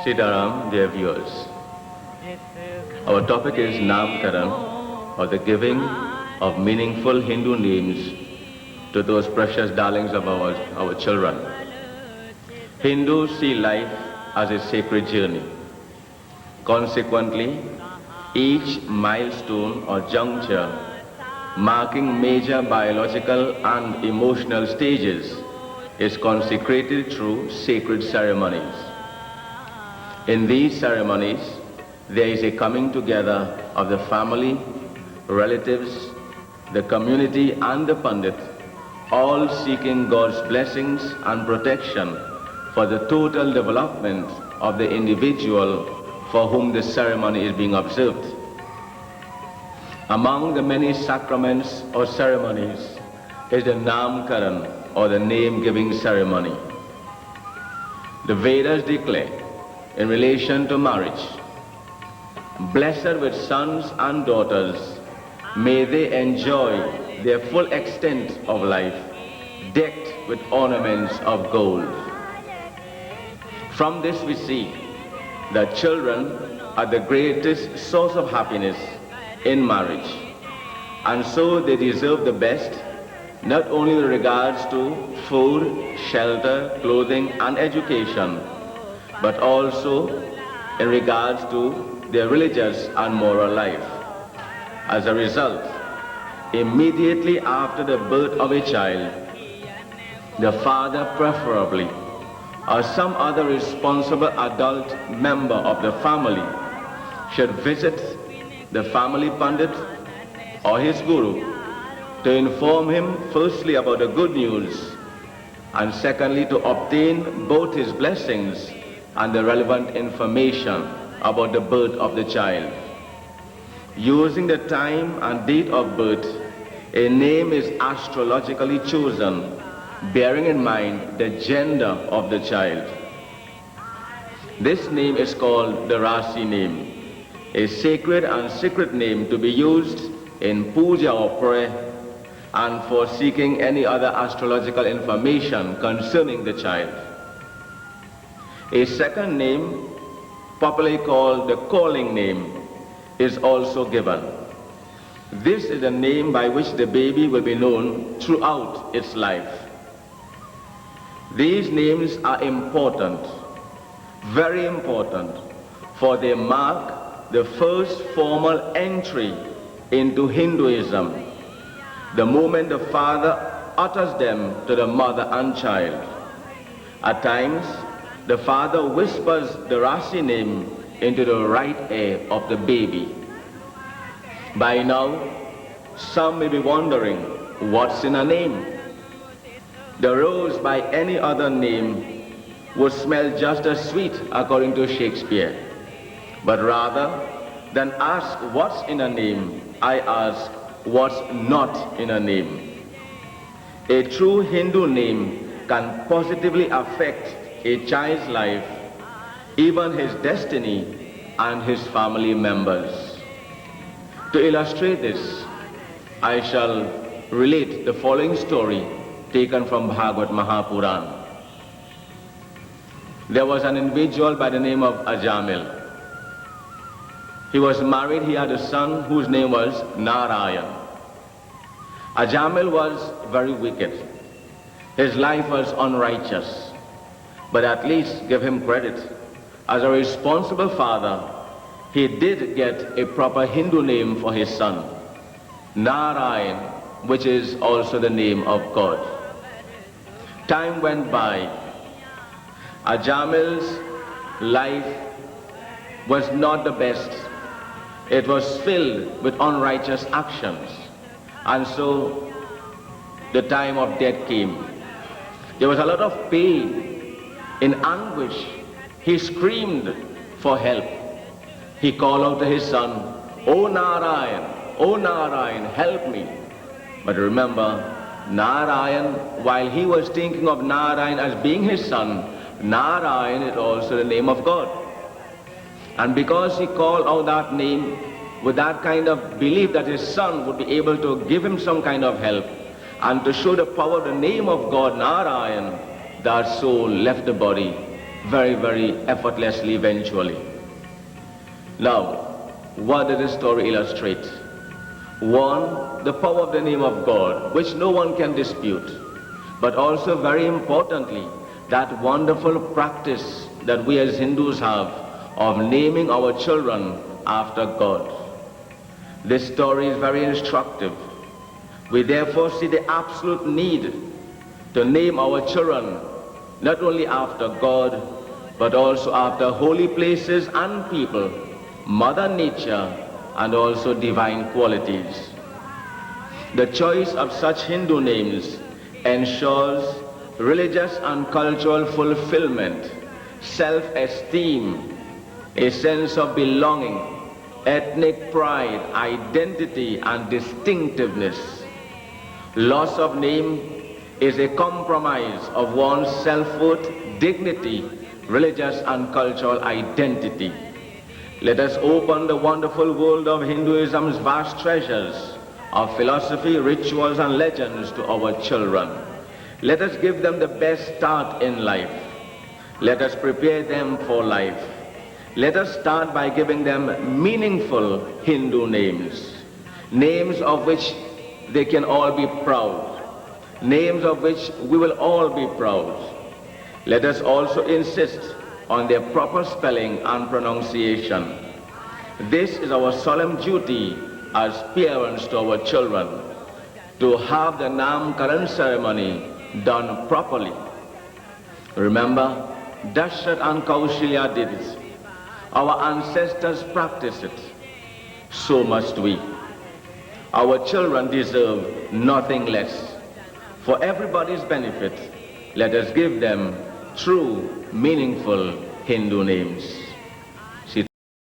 Sitaram, dear viewers. Our topic is Namkaran, or the giving of meaningful Hindu names to those precious darlings of our children. Hindus see life as a sacred journey. Consequently, each milestone or juncture marking major biological and emotional stages is consecrated through sacred ceremonies. In these ceremonies, there is a coming together of the family, relatives, the community and the Pandit, all seeking God's blessings and protection for the total development of the individual for whom the ceremony is being observed. Among the many sacraments or ceremonies is the Namkaran, or the name-giving ceremony. The Vedas declare, in relation to marriage, blessed with sons and daughters, may they enjoy their full extent of life, decked with ornaments of gold. From this we see that children are the greatest source of happiness in marriage, and so they deserve the best, not only in regards to food, shelter, clothing and education, but also in regards to their religious and moral life. As a result, immediately after the birth of a child, the father preferably, or some other responsible adult member of the family, should visit the family Pandit or his guru to inform him firstly about the good news, and secondly to obtain both his blessings and the relevant information about the birth of the child. Using the time and date of birth, a name is astrologically chosen, bearing in mind the gender of the child. This name is called the Rasi name, a sacred and secret name to be used in puja or prayer and for seeking any other astrological information concerning the child. A second name, popularly called the calling name, is also given. This is the name by which the baby will be known throughout its life. These names are important, very important, for they mark the first formal entry into Hinduism, the moment the father utters them to the mother and child. At times, the father whispers the Rasi name into the right ear of the baby. By now, some may be wondering, what's in a name? The rose by any other name would smell just as sweet, according to Shakespeare. But rather than ask what's in a name, I ask what's not in a name. A true Hindu name can positively affect a child's life, even his destiny and his family members. To illustrate this, I shall relate the following story taken from Bhagavad Mahapuran. There was an individual by the name of Ajamil. He was married, he had a son whose name was Narayan. Ajamil was very wicked. His life was unrighteous. But at least give him credit. As a responsible father, he did get a proper Hindu name for his son, Narayan, which is also the name of God. Time went by. Ajamil's life was not the best. It was filled with unrighteous actions. And so the time of death came. There was a lot of pain. In anguish, he screamed for help. He called out to his son, "O Narayan, help me." But remember, Narayan, while he was thinking of Narayan as being his son, Narayan is also the name of God. And because he called out that name with that kind of belief that his son would be able to give him some kind of help, and to show the power of the name of God, Narayan, that soul left the body very, very effortlessly eventually. Now, what did this story illustrate? One, the power of the name of God, which no one can dispute. But also, very importantly, that wonderful practice that we as Hindus have of naming our children after God. This story is very instructive. We therefore see the absolute need to name our children not only after God, but also after holy places and people, Mother Nature, and also divine qualities. The choice of such Hindu names ensures religious and cultural fulfillment, self-esteem, a sense of belonging, ethnic pride, identity, and distinctiveness. Loss of name is a compromise of one's self-worth, dignity, religious and cultural identity. Let us open the wonderful world of Hinduism's vast treasures of philosophy, rituals, and legends to our children. Let us give them the best start in life. Let us prepare them for life. Let us start by giving them meaningful Hindu names, names of which they can all be proud, names of which we will all be proud. Let us also insist on their proper spelling and pronunciation. This is our solemn duty as parents to our children, to have the Namkaran ceremony done properly. Remember, Dashrath and Kaushalya did it. Our ancestors practiced it. So must we. Our children deserve nothing less. For everybody's benefit, let us give them true, meaningful Hindu names.